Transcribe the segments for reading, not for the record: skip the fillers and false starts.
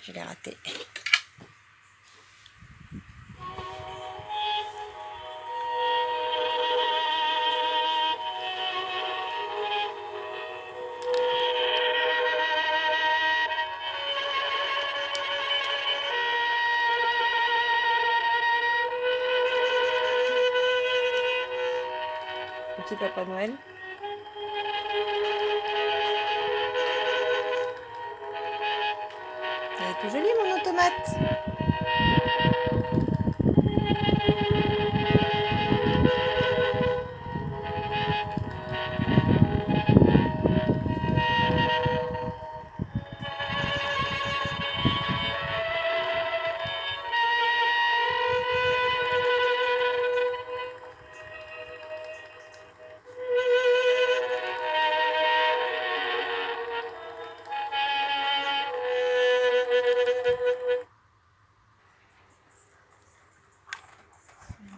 je l'ai raté. Petit Papa Noël. Il est tout joli mon automate.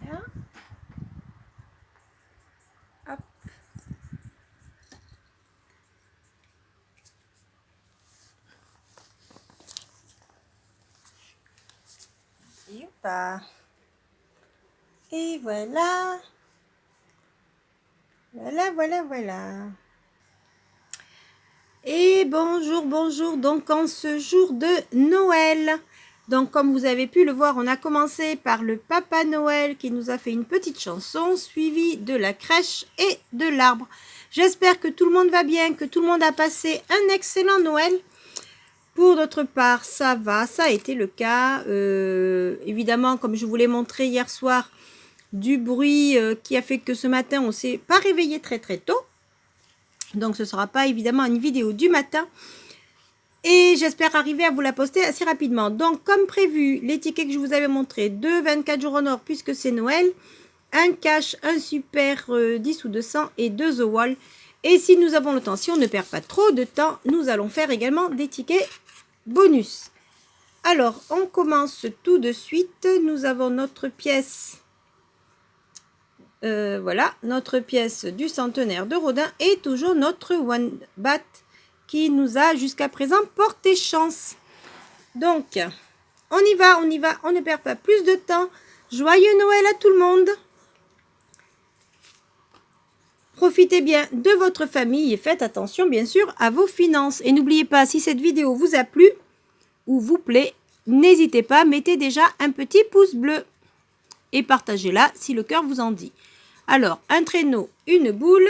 Voilà. Hop. Youpa. Et voilà. Voilà. Et bonjour, donc en ce jour de Noël. Donc comme vous avez pu le voir, on a commencé par le Papa Noël qui nous a fait une petite chanson, suivie de la crèche et de l'arbre. J'espère que tout le monde va bien, que tout le monde a passé un excellent Noël. Pour notre part, ça va, ça a été le cas. Évidemment, comme je vous l'ai montré hier soir, du bruit qui a fait que ce matin, on ne s'est pas réveillé très tôt. Donc, ce ne sera pas évidemment une vidéo du matin. Et j'espère arriver à vous la poster assez rapidement. Donc, comme prévu, les tickets que je vous avais montrés, 2 24 jours en or puisque c'est Noël, un cash, un super 10 ou 200 et 2 The Wall. Et si nous avons le temps, si on ne perd pas trop de temps, nous allons faire également des tickets bonus. Alors, on commence tout de suite. Nous avons notre pièce. Voilà, notre pièce du centenaire de Rodin et toujours notre One Bat qui nous a jusqu'à présent porté chance. Donc, on y va, on ne perd pas plus de temps. Joyeux Noël à tout le monde. Profitez bien de votre famille et faites attention bien sûr à vos finances. Et n'oubliez pas, si cette vidéo vous a plu ou vous plaît, n'hésitez pas, mettez déjà un petit pouce bleu et partagez-la si le cœur vous en dit. Alors, un traîneau, une boule.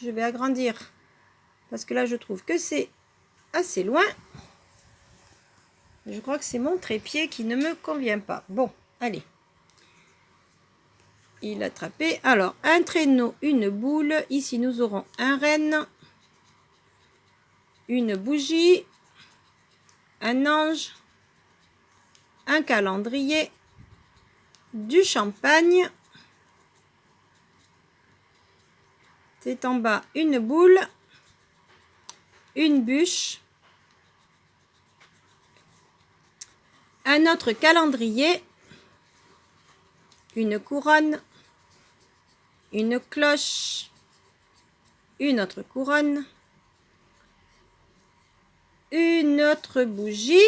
Je vais agrandir parce que là, je trouve que c'est assez loin. Je crois que c'est mon trépied qui ne me convient pas. Bon, allez. Il a attrapé. Alors, un traîneau, une boule. Ici, nous aurons un renne, une bougie, un ange, un calendrier, du champagne. C'est en bas une boule, une bûche, un autre calendrier, une couronne, une cloche, une autre couronne, une autre bougie,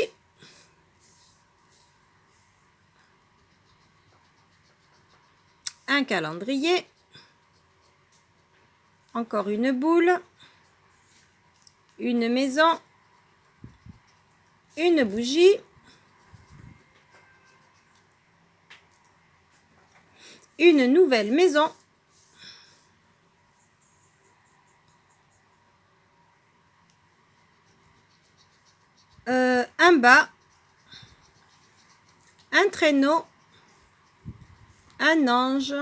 un calendrier, encore une boule, une maison, une bougie, une nouvelle maison, un bas, un traîneau, un ange,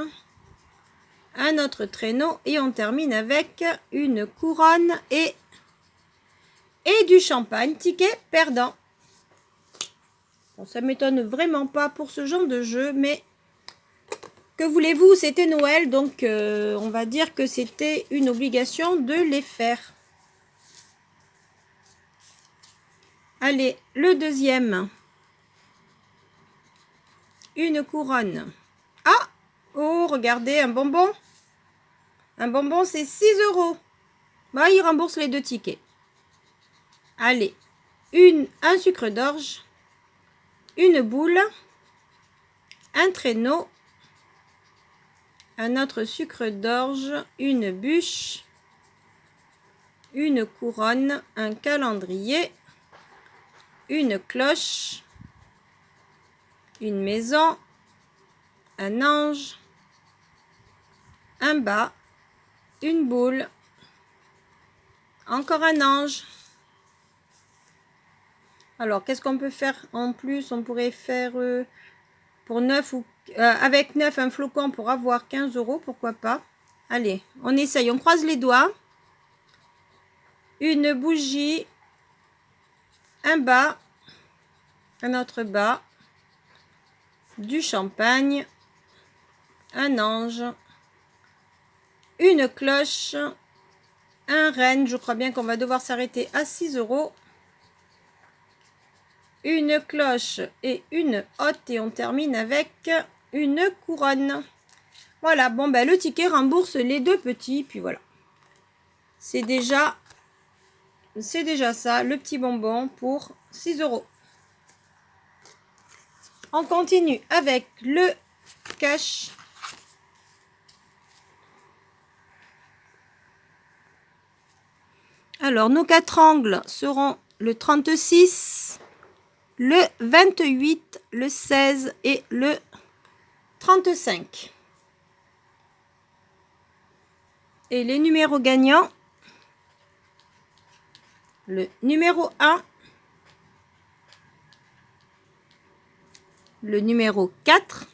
un autre traîneau et on termine avec une couronne et du champagne. Ticket perdant. Bon, ça m'étonne vraiment pas pour ce genre de jeu, mais que voulez-vous, c'était Noël, donc on va dire que c'était une obligation de les faire. Allez, le deuxième. Une couronne. Ah! Oh, regardez, un bonbon. Un bonbon, c'est 6 €. Bah, il rembourse les 2 tickets. Allez, un sucre d'orge. une boule, un traîneau, un autre sucre d'orge, une bûche, une couronne, un calendrier, une cloche, une maison, un ange, un bas, une boule, encore un ange. Alors, qu'est-ce qu'on peut faire en plus? On pourrait faire pour 9 ou avec 9 un flocon pour avoir 15 €, pourquoi pas. Allez, on essaye, on croise les doigts. Une bougie, un bas, un autre bas, du champagne, un ange, une cloche, un renne, je crois bien qu'on va devoir s'arrêter à 6 €, une cloche et une hotte, et on termine avec une couronne. Voilà, bon ben le ticket rembourse les deux petits, puis voilà. C'est déjà ça, le petit bonbon pour 6 €. On continue avec le cash. Alors, nos 4 angles seront le 36, le 28, le 16 et le 35. Et les numéros gagnants, le numéro 1, le numéro 4,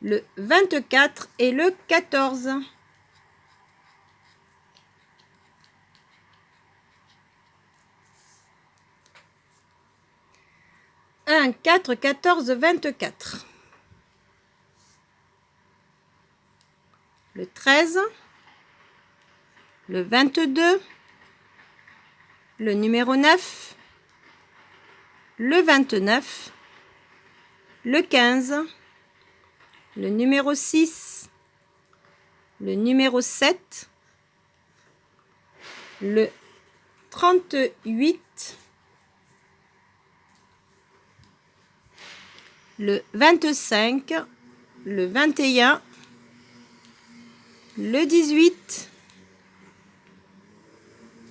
le 24 et le 14. 1, 4, 14, 24. Le 13, le 22, le numéro 9, le 29, le 15, le numéro 6, le numéro 7, le 38, le 25, le 21, le 18,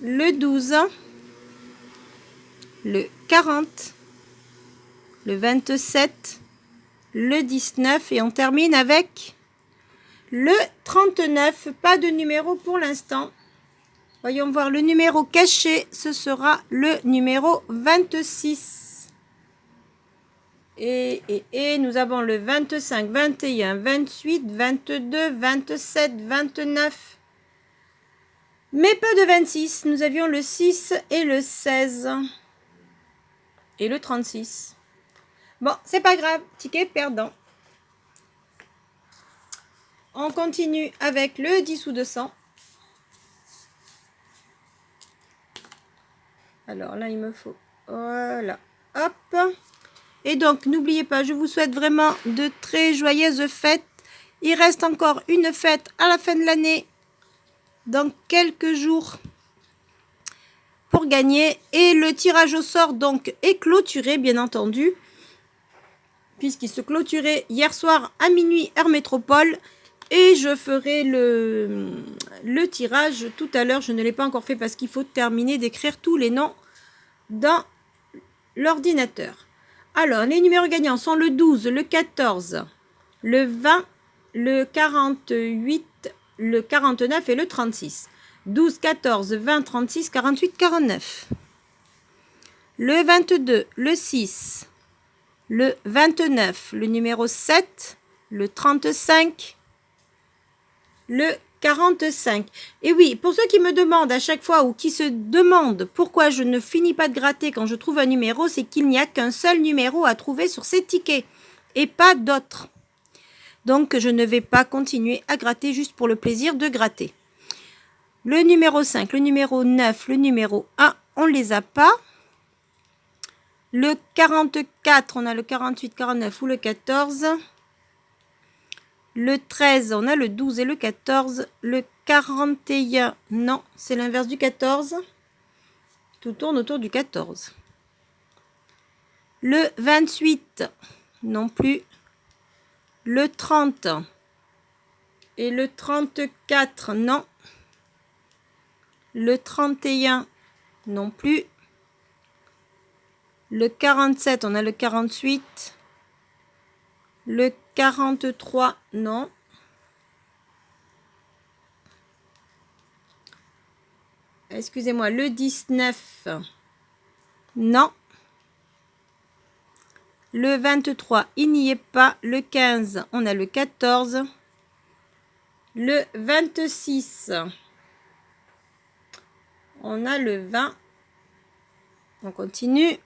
le 12, le 40, le 27, le 19 et on termine avec le 39. Pas de numéro pour l'instant. Voyons voir le numéro caché, ce sera le numéro 26. Et nous avons le 25, 21, 28, 22, 27, 29. Mais pas de 26. Nous avions le 6 et le 16. Et le 36. Bon, c'est pas grave. Ticket perdant. On continue avec le 10 sous 200. Alors là, il me faut... Voilà. Hop. Et donc, n'oubliez pas, je vous souhaite vraiment de très joyeuses fêtes. Il reste encore une fête à la fin de l'année, dans quelques jours, pour gagner. Et le tirage au sort, donc, est clôturé, bien entendu, puisqu'il se clôturait hier soir à minuit, heure métropole. Et je ferai le tirage tout à l'heure. Je ne l'ai pas encore fait parce qu'il faut terminer d'écrire tous les noms dans l'ordinateur. Alors, les numéros gagnants sont le 12, le 14, le 20, le 48, le 49 et le 36. 12, 14, 20, 36, 48, 49. Le 22, le 6, le 29, le numéro 7, le 35, le 45. Et oui, pour ceux qui me demandent à chaque fois ou qui se demandent pourquoi je ne finis pas de gratter quand je trouve un numéro, c'est qu'il n'y a qu'un seul numéro à trouver sur ces tickets et pas d'autres. Donc, je ne vais pas continuer à gratter juste pour le plaisir de gratter. Le numéro 5, le numéro 9, le numéro 1, on ne les a pas. Le 44, on a le 48, 49 ou le 14. Le 13, on a le 12 et le 14. Le 41, non, c'est l'inverse du 14. Tout tourne autour du 14. Le 28, non plus. Le 30 et le 34, non. Le 31, non plus. Le 47, on a le 48. Le 43, non. Excusez-moi, le 19, non. Le 23, il n'y est pas. Le 15, on a le 14. Le 26, on a le 20. On continue.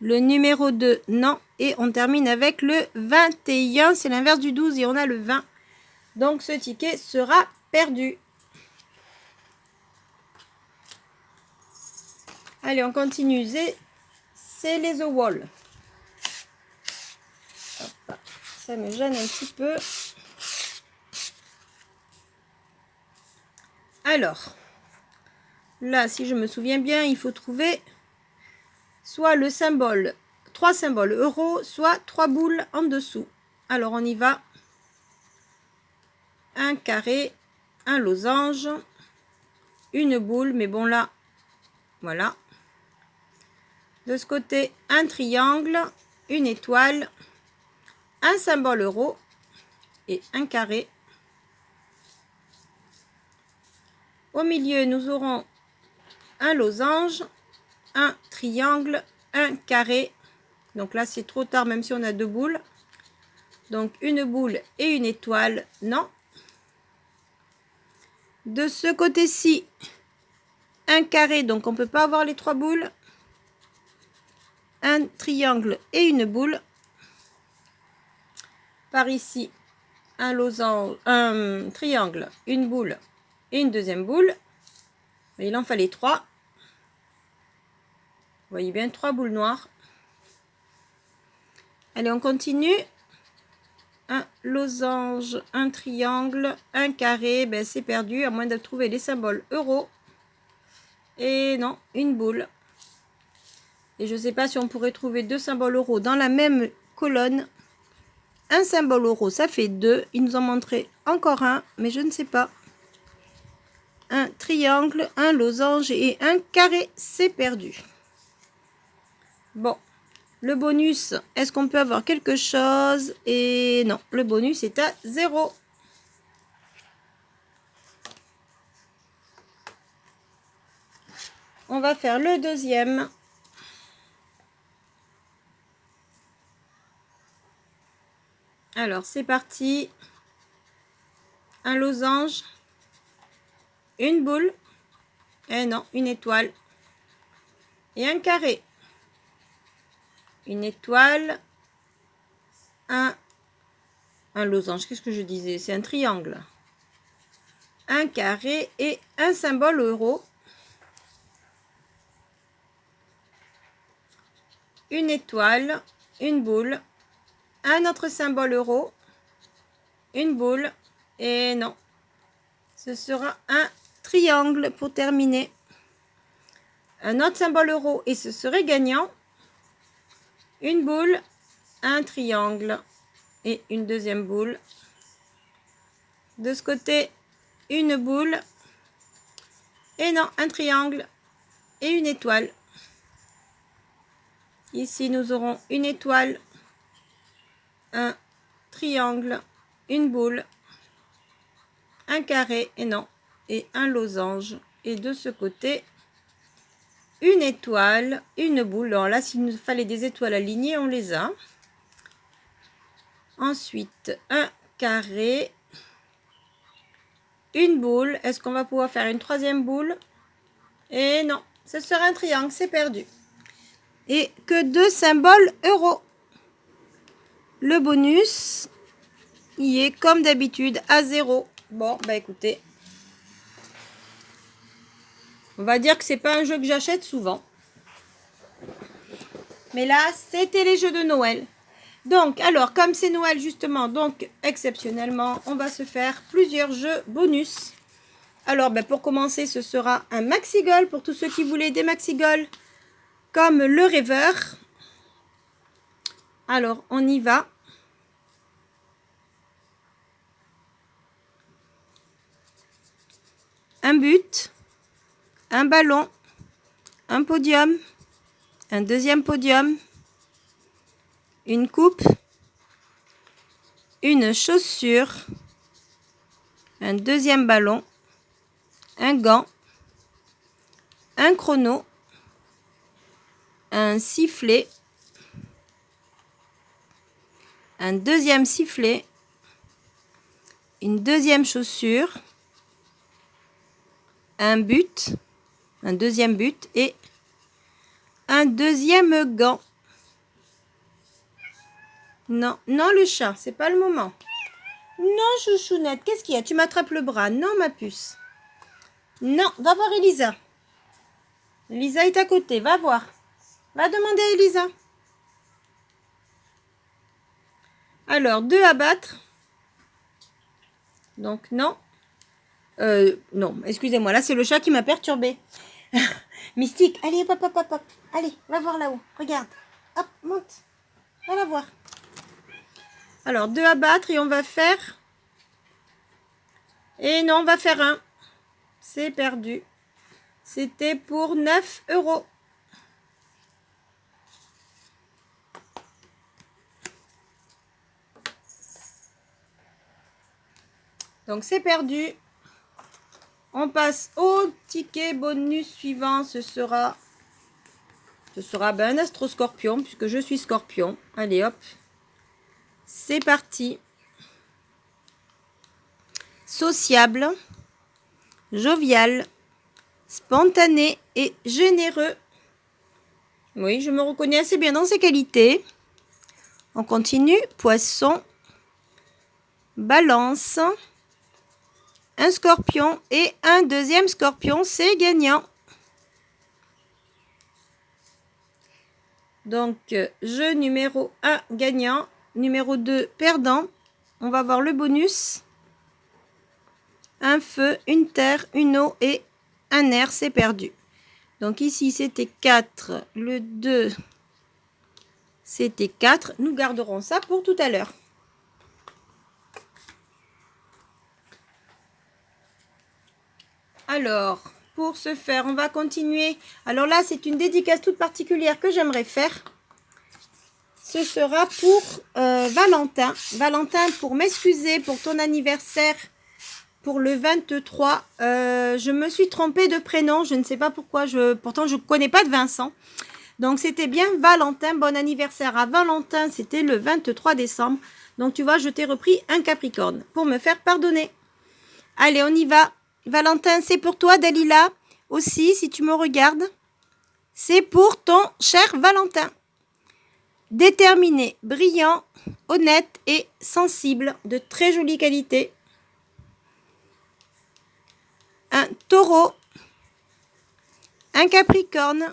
Le numéro 2, non. Et on termine avec le 21. C'est l'inverse du 12 et on a le 20. Donc ce ticket sera perdu. Allez, on continue. C'est les The Wall. Hop, ça me gêne un petit peu. Alors, là, si je me souviens bien, il faut trouver soit le symbole, 3 symboles euros, soit 3 boules en dessous. Alors, on y va. Un carré, un losange, une boule, mais bon là, voilà. De ce côté, un triangle, une étoile, un symbole euro et un carré. Au milieu, nous aurons un losange, un triangle, un carré. Donc là, c'est trop tard, même si on a 2 boules. Donc, une boule et une étoile, non. De ce côté-ci, un carré, donc on ne peut pas avoir les 3 boules. Un triangle et une boule. Par ici, un losange, un triangle, une boule et une deuxième boule. Mais il en fallait 3. Vous voyez bien, 3 boules noires. Allez, on continue. Un losange, un triangle, un carré. Ben, c'est perdu, à moins de trouver les symboles euros. Et non, une boule. Et je ne sais pas si on pourrait trouver 2 symboles euros dans la même colonne. Un symbole euro, ça fait 2. Il nous en montrait encore un, mais je ne sais pas. Un triangle, un losange et un carré, c'est perdu. Bon, le bonus, est-ce qu'on peut avoir quelque chose? Et non, le bonus est à 0. On va faire le deuxième. Alors, c'est parti. Un losange. Une boule. Et non, une étoile. Et un carré. Une étoile. Un losange. Qu'est-ce que je disais? C'est un triangle. Un carré et un symbole euro. Une étoile. Une boule. Un autre symbole euro, une boule, et non, ce sera un triangle pour terminer. Un autre symbole euro, et ce serait gagnant. Une boule, un triangle, et une deuxième boule. De ce côté, une boule, et non, un triangle, et une étoile. Ici, nous aurons une étoile, un triangle, une boule, un carré, et non, et un losange. Et de ce côté, une étoile, une boule. Alors là, s'il nous fallait des étoiles alignées, on les a. Ensuite, un carré, une boule. Est-ce qu'on va pouvoir faire une troisième boule? Et non, ce sera un triangle, c'est perdu. Et que 2 symboles euros. Le bonus y est comme d'habitude à 0. Bon, bah écoutez, on va dire que c'est pas un jeu que j'achète souvent. Mais là, c'était les jeux de Noël. Donc, alors, comme c'est Noël justement, donc exceptionnellement, on va se faire plusieurs jeux bonus. Alors, ben, pour commencer, ce sera un maxi-goal pour tous ceux qui voulaient des maxi-goals comme le rêveur. Alors, on y va. Un but, un ballon, un podium, un deuxième podium, une coupe, une chaussure, un deuxième ballon, un gant, un chrono, un sifflet, un deuxième sifflet, une deuxième chaussure, un but, un deuxième but et un deuxième gant. Non, non le chat, c'est pas le moment. Non chouchounette, qu'est-ce qu'il y a? Tu m'attrapes le bras. Non ma puce. Non, va voir Elisa. Elisa est à côté, va voir. Va demander à Elisa. Alors, 2 à battre. Donc non. Non, excusez-moi, là c'est le chat qui m'a perturbé. Mystique, allez, hop, hop, hop, hop. Allez, va voir là-haut, regarde. Hop, monte. Va la voir. Alors, 2 à battre et on va faire... Et non, on va faire un. C'est perdu. C'était pour 9 €. Donc, c'est perdu. On passe au ticket bonus suivant. Ce sera ben, un astro-scorpion, puisque je suis scorpion. Allez, hop. C'est parti. Sociable, jovial, spontané et généreux. Oui, je me reconnais assez bien dans ces qualités. On continue. Poisson, balance, un scorpion et un deuxième scorpion, c'est gagnant. Donc, jeu numéro 1 gagnant, numéro 2 perdant. On va voir le bonus. Un feu, une terre, une eau et un air, c'est perdu. Donc ici, c'était 4. Le 2, c'était 4. Nous garderons ça pour tout à l'heure. Alors, pour ce faire, on va continuer. Alors là, c'est une dédicace toute particulière que j'aimerais faire. Ce sera pour Valentin. Valentin, pour m'excuser pour ton anniversaire pour le 23. Je me suis trompée de prénom. Je ne sais pas pourquoi. Pourtant, je ne connais pas de Vincent. Donc, c'était bien Valentin. Bon anniversaire à Valentin. C'était le 23 décembre. Donc, tu vois, je t'ai repris un Capricorne pour me faire pardonner. Allez, on y va. Valentin, c'est pour toi, Dalila. Aussi, si tu me regardes, c'est pour ton cher Valentin. Déterminé, brillant, honnête et sensible, de très jolie qualité. Un taureau, un capricorne,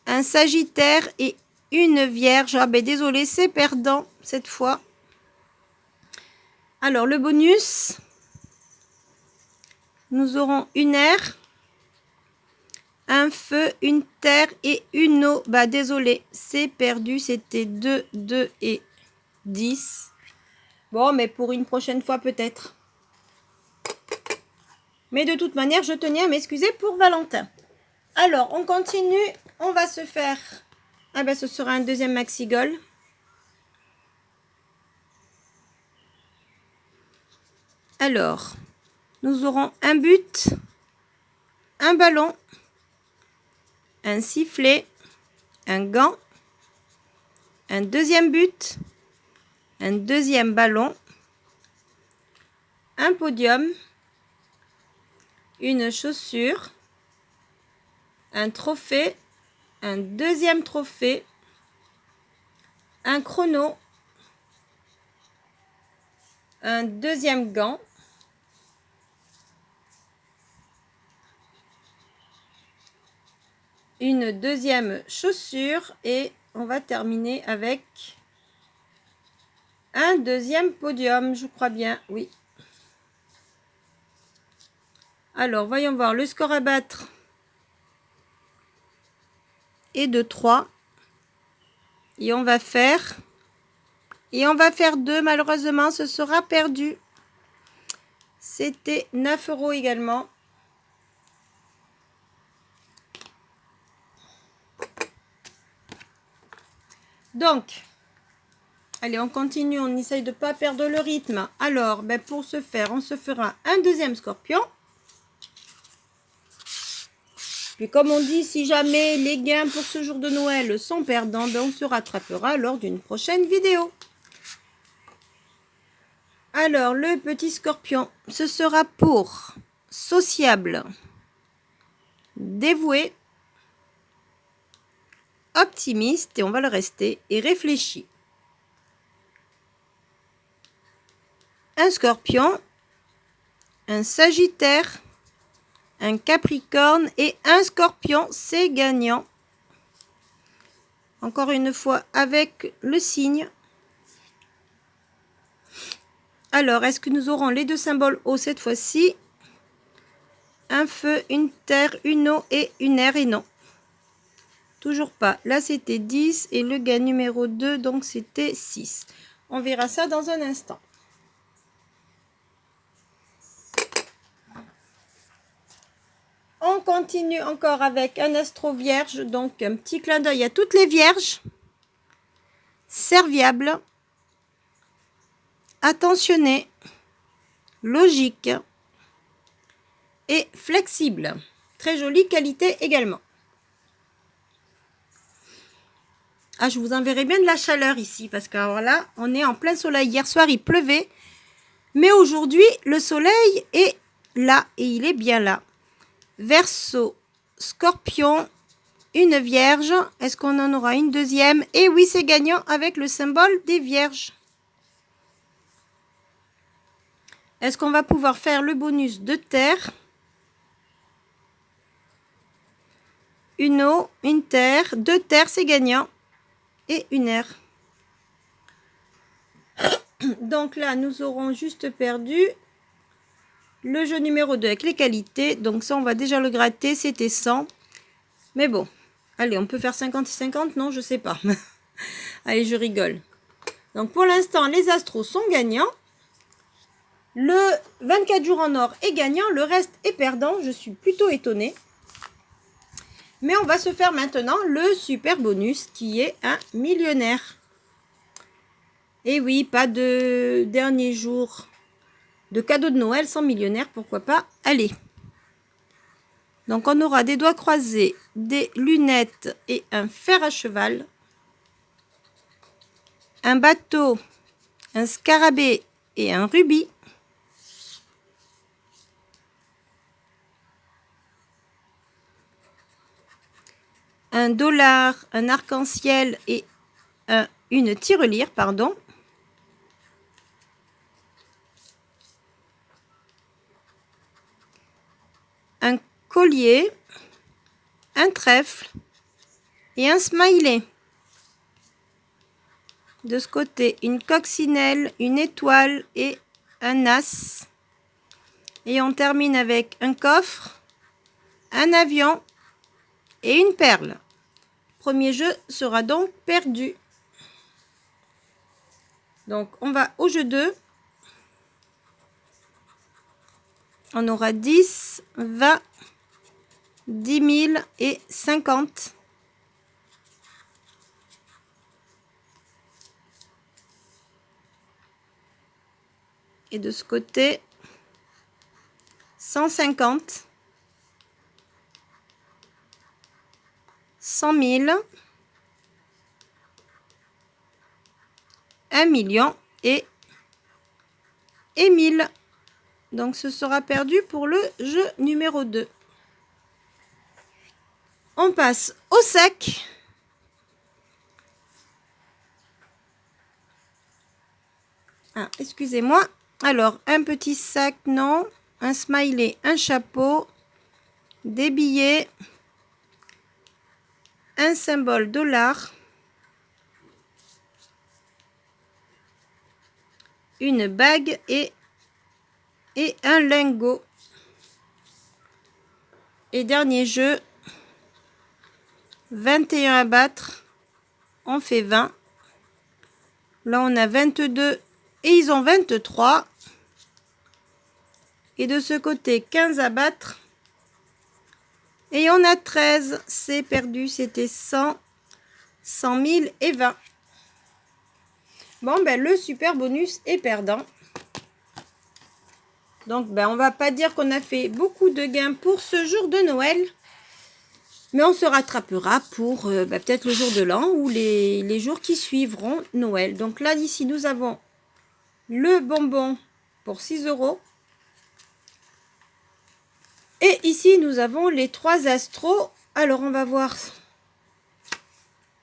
un sagittaire et une vierge. Ah ben désolé, c'est perdant cette fois. Alors, le bonus... Nous aurons une air, un feu, une terre et une eau. Bah désolé, c'est perdu. C'était 2, 2 et 10. Bon, mais pour une prochaine fois peut-être. Mais de toute manière, je tenais à m'excuser pour Valentin. Alors, on continue. On va se faire... Ah ben, ce sera un deuxième maxi-goal. Alors... Nous aurons un but, un ballon, un sifflet, un gant, un deuxième but, un deuxième ballon, un podium, une chaussure, un trophée, un deuxième trophée, un chrono, un deuxième gant, une deuxième chaussure et on va terminer avec un deuxième podium, je crois bien, oui. Alors, voyons voir. Le score à battre est de 3. Et on va faire 2. Malheureusement, ce sera perdu. C'était 9 € également. Donc, allez, on continue. On essaye de ne pas perdre le rythme. Alors, pour ce faire, on se fera un deuxième scorpion. Puis comme on dit, si jamais les gains pour ce jour de Noël sont perdants, on se rattrapera lors d'une prochaine vidéo. Alors, le petit scorpion, ce sera pour sociable, dévoué, optimiste, et on va le rester, et réfléchi. Un scorpion, un sagittaire, un capricorne et un scorpion, c'est gagnant. Encore une fois avec le signe. Alors, est-ce que nous aurons les deux symboles eau cette fois-ci? Un feu, une terre, une eau et une air, et non. Toujours pas. Là, c'était 10 et le gain numéro 2, donc c'était 6. On verra ça dans un instant. On continue encore avec un astro vierge, donc un petit clin d'œil à toutes les vierges. Serviable, attentionné, logique et flexible. Très jolie qualité également. Ah, je vous enverrai bien de la chaleur ici parce que alors là, on est en plein soleil. Hier soir, il pleuvait. Mais aujourd'hui, le soleil est là et il est bien là. Verseau, scorpion, une vierge. Est-ce qu'on en aura une deuxième? Et oui, c'est gagnant avec le symbole des vierges. Est-ce qu'on va pouvoir faire le bonus de terre? Une eau, une terre, deux terres, c'est gagnant. Et une air. Donc là, nous aurons juste perdu le jeu numéro 2 avec les qualités. Donc ça, on va déjà le gratter. C'était 100. Mais bon. Allez, on peut faire 50 et 50? Non, je sais pas. Allez, je rigole. Donc pour l'instant, les astros sont gagnants. Le 24 jours en or est gagnant. Le reste est perdant. Je suis plutôt étonnée. Mais on va se faire maintenant le super bonus qui est un millionnaire. Et oui, pas de dernier jour de cadeau de Noël sans millionnaire, pourquoi pas. Allez. Donc on aura des doigts croisés, des lunettes et un fer à cheval. Un bateau, un scarabée et un rubis. Un dollar, un arc-en-ciel et une tirelire, pardon. Un collier, un trèfle et un smiley. De ce côté, une coccinelle, une étoile et un as. Et on termine avec un coffre, un avion et une perle. Premier jeu sera donc perdu. Donc, on va au jeu 2. On aura 10, 20, 10 000 et 50. Et de ce côté, 150, 100 000, 1 million et 1000. Donc, ce sera perdu pour le jeu numéro 2. On passe au sac. Ah, excusez-moi. Alors, un petit sac, non. Un smiley, un chapeau, des billets, un symbole dollar, une bague et un lingot. Et dernier jeu, 21 à battre, on fait 20. Là, on a 22 et ils ont 23. Et de ce côté, 15 à battre. Et on a 13. C'est perdu, c'était 100, 100 000 et 20. Bon, ben, le super bonus est perdant. Donc, ben, on va pas dire qu'on a fait beaucoup de gains pour ce jour de Noël. Mais on se rattrapera pour peut-être le jour de l'an ou les jours qui suivront Noël. Donc là, ici, nous avons le bonbon pour 6 €. Et ici, nous avons les 3 astros. Alors, on va voir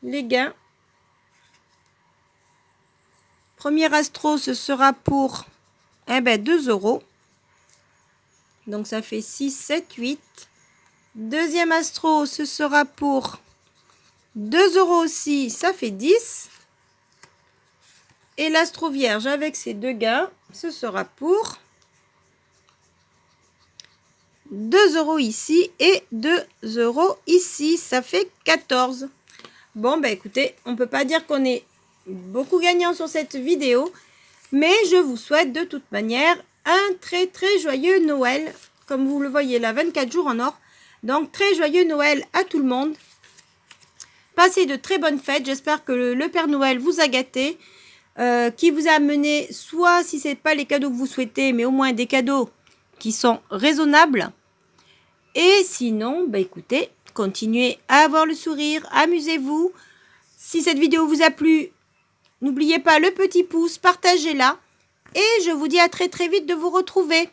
les gains. Premier astro, ce sera pour 2 €. Donc, ça fait 6, 7, 8. Deuxième astro, ce sera pour 2 € aussi, ça fait 10. Et l'astro vierge avec ces 2 gains, ce sera pour 2 € ici et 2 € ici, ça fait 14. Bon, ben écoutez, on ne peut pas dire qu'on est beaucoup gagnant sur cette vidéo, mais je vous souhaite de toute manière un très très joyeux Noël. Comme vous le voyez là, 24 jours en or. Donc, très joyeux Noël à tout le monde. Passez de très bonnes fêtes. J'espère que le Père Noël vous a gâté. Qui vous a amené, soit si ce n'est pas les cadeaux que vous souhaitez, mais au moins des cadeaux qui sont raisonnables. Et sinon, bah écoutez, continuez à avoir le sourire. Amusez-vous. Si cette vidéo vous a plu, n'oubliez pas le petit pouce. Partagez-la. Et je vous dis à très très vite de vous retrouver.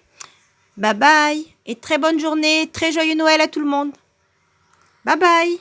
Bye bye et très bonne journée, très joyeux Noël à tout le monde. Bye bye.